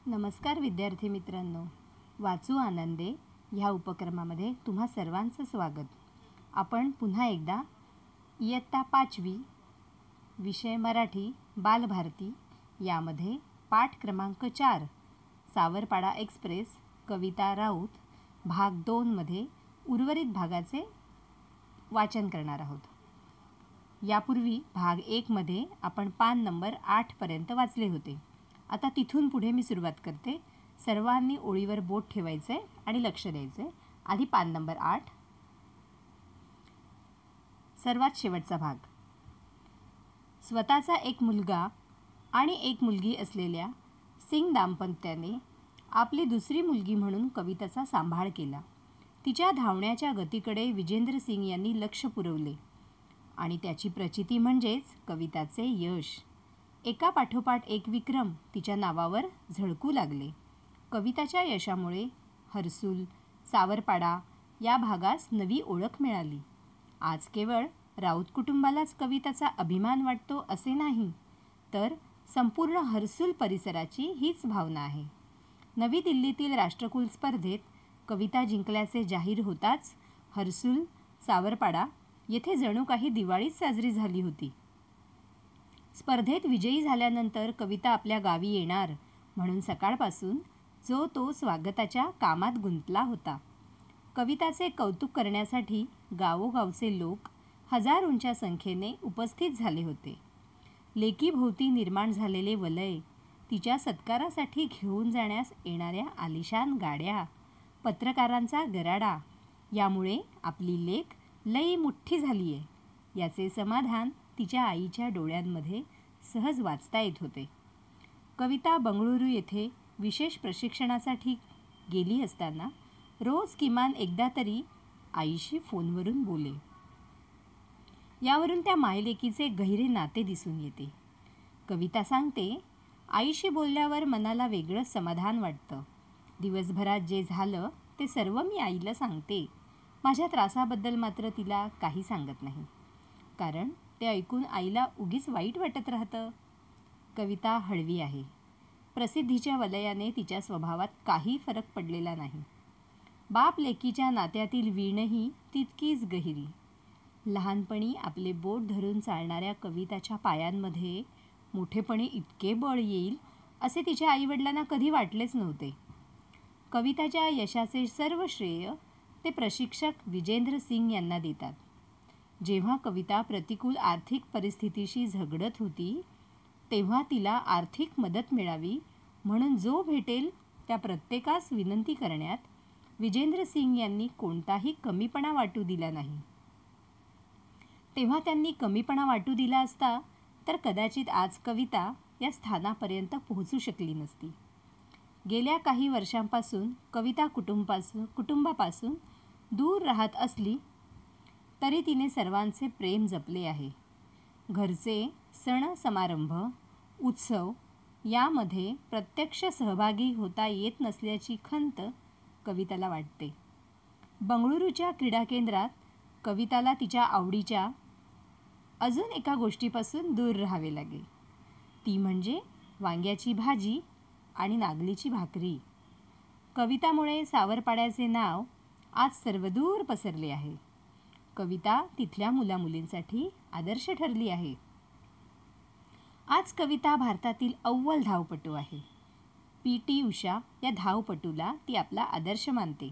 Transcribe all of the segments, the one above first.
नमस्कार विद्यार्थी मित्रांनो, वाचू आनंदे ह्या उपक्रमामध्ये तुम्हा सर्वांचं स्वागत. आपण पुन्हा एकदा इयत्ता 5वी विषय मराठी बालभारती यामध्ये पाठ क्रमांक 4 सावरपाडा एक्सप्रेस कविता राऊत भाग 2 मध्ये उर्वरित भागाचे वाचन करणार आहोत. यापूर्वी भाग 1 मध्ये आपण पान नंबर 8 पर्यंत वाचले होते. आता तिथून पुढे मी सुरुवात करते. सर्वांनी ओळीवर बोट ठेवायचे आणि लक्ष द्यायचे. आधी पान नंबर 8, सर्वात शेवटचा भाग. स्वतःचा एक मुलगा आणि एक मुलगी असलेल्या सिंग दाम्पत्याने आपली दुसरी मुलगी म्हणून कविताचा सांभाळ केला. तिच्या धावण्याच्या गतीकडे विजेंद्र सिंग यांनी लक्ष पुरवले आणि त्याची प्रचिती म्हणजेच कविताचे यश. एका पाठोपाठ एक विक्रम तिच्या नावावर झळकू लागले. कविताच्या यशामुळे हर्सूल, सावरपाडा या भागास नवी ओळख मिळाली. आज केवळ राऊत कुटुंबालाच कविताचा अभिमान वाटतो असे नाही, तर संपूर्ण हर्सूल परिसराची हीच भावना आहे. नवी दिल्लीतील राष्ट्रकुल स्पर्धेत कविता जिंकल्याचे जाहीर होताच हर्सूल, सावरपाडा येथे जणू काही दिवाळीच साजरी झाली होती. स्पर्धेत विजयी झाल्यानंतर कविता आपल्या गावी येणार म्हणून सकाळपासून जो तो स्वागताच्या कामात गुंतला होता. कविताचे कौतुक करण्यासाठी गावोगावचे लोक हजारोंच्या संख्येने उपस्थित झाले होते. लेकीभोवती निर्माण झालेले वलय, तिच्या सत्कारासाठी घेऊन जाण्यास येणाऱ्या आलिशान गाड्या, पत्रकारांचा गराडा यामुळे आपली लेक लई मुठ्ठी झाली आहे याचे समाधान तिच्या आईच्या डोळ्यांमध्ये सहज वाचता येत होते. कविता बंगळुरू येथे विशेष प्रशिक्षणासाठी गेली असताना रोज किमान एकदा तरी आईशी फोनवरून बोले. यावरून त्या मायलेकीचे गहिरे नाते दिसून येते. कविता सांगते, आईशी बोलल्यावर मनाला वेगळंच समाधान वाटतं. दिवसभरात जे झालं ते सर्व मी आईला सांगते. माझ्या त्रासाबद्दल मात्र तिला काही सांगत नाही, कारण ते ऐकून आईला उगीच वाईट वाटत राहतं. कविता हळवी आहे. प्रसिद्धीच्या वलयाने तिच्या स्वभावात काही फरक पडलेला नाही. बाप लेकीच्या नात्यातील वीणही तितकीच गहिरी. लहानपणी आपले बोट धरून चालणाऱ्या कविताच्या पायांमध्ये मोठेपणी इतके बळ येईल असे तिच्या आईवडिलांना कधी वाटलेच नव्हते. कविताच्या यशाचे सर्व श्रेय ते प्रशिक्षक विजेंद्र सिंग यांना देतात. जेव्हा कविता प्रतिकूल आर्थिक परिस्थितीशी झगडत होती, तेव्हा तिला आर्थिक मदत मिळावी म्हणून जो भेटेल त्या प्रत्येकास विनंती करण्यात विजेंद्र सिंग यांनी कोणताही कमीपणा वाटू दिला नाही. तेव्हा त्यांनी कमीपणा वाटू दिला असता तर कदाचित आज कविता या स्थानापर्यंत पोहोचू शकली नसती. गेल्या काही वर्षांपासून कविता कुटुंबापासून दूर राहत असली तरी तिने सर्वांचे प्रेम जपले आहे. घरचे सण समारंभ, उत्सव यामध्ये प्रत्यक्ष सहभागी होता येत नसल्याची खंत कविताला वाटते. बंगळुरूच्या क्रीडा केंद्रात कविताला तिच्या आवडीच्या अजून एका गोष्टीपासून दूर राहावे लागेल. ती म्हणजे वांग्याची भाजी आणि नागलीची भाकरी. कवितामुळे सावरपाड्याचे नाव आज सर्वदूर पसरले आहे. कविता तिथल्या मुलामुलींसाठी आदर्श ठरली आहे. आज कविता भारतातील अव्वल धावपटू आहे. PT उषा या धावपटूला ती आपला आदर्श मानते.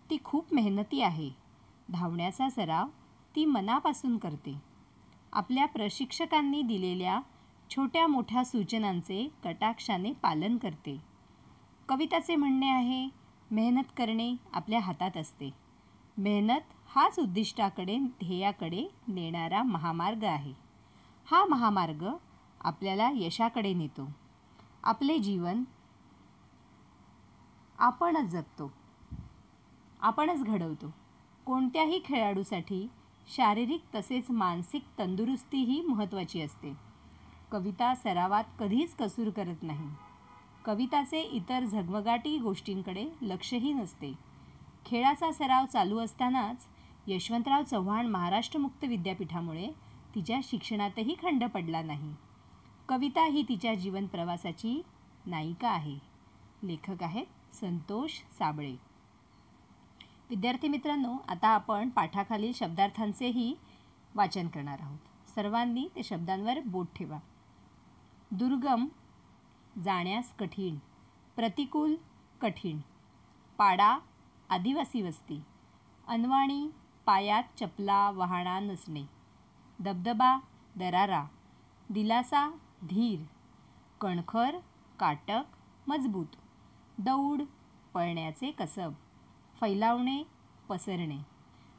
ती खूप मेहनती आहे. धावण्याचा सराव ती मनापासून करते. आपल्या प्रशिक्षकांनी दिलेल्या छोट्या मोठ्या सूचनांचे कटाक्षाने पालन करते. कविताचे म्हणणे आहे, मेहनत करणे आपल्या हातात असते. मेहनत हाच उद्दिष्टाकडे, ध्येयाकडे नेणारा महामार्ग आहे. हा महामार्ग आपल्याला यशाकडे नेतो. आपले जीवन आपणच जगतो, आपणच घडवतो. कोणत्याही खेळाडूसाठी शारीरिक तसेच मानसिक तंदुरुस्तीही महत्त्वाची असते. कविता सरावात कधीच कसूर करत नाही. कविताचे इतर झगमगाटी गोष्टींकडे लक्षही नसते. खेळाचा सराव चालू असतानाच यशवंतराव चव्हाण महाराष्ट्र मुक्त विद्यापीठामुळे तिच्या शिक्षणातही खंड पडला नाही. कविता ही तिच्या जीवन प्रवासाची नायिका आहे. लेखक आहेत संतोष साबळे. विद्यार्थी मित्रांनो, आता आपण पाठाखालील शब्दार्थांचेही वाचन करणार आहोत. सर्वांनी ते शब्दांवर बोट ठेवा. दुर्गम जाण्यास कठीण, प्रतिकूल कठीण, पाडा आदिवासी वस्ती, अनवाणी पायात चपला वहाणा नसणे, दबदबा दरारा, दिलासा धीर, कणखर काटक मजबूत, दौड पळण्याचे कसब, फैलावणे पसरणे,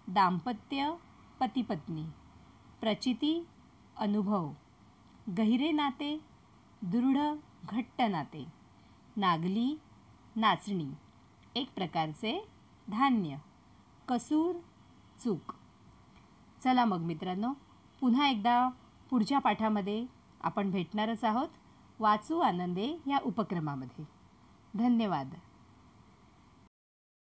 दाम्पत्य पतिपत्नी, प्रचिती अनुभव, गहिरे नाते दृढ घट्ट नाते, नागली नाचणी, एक प्रकारचे धान्य, कसूर चूक. चला मग मित्रांनो, पुन्हा एकदा पुढच्या पाठामध्ये आपण भेटणारच आहोत वाचू आनंदे या उपक्रमामध्ये. धन्यवाद.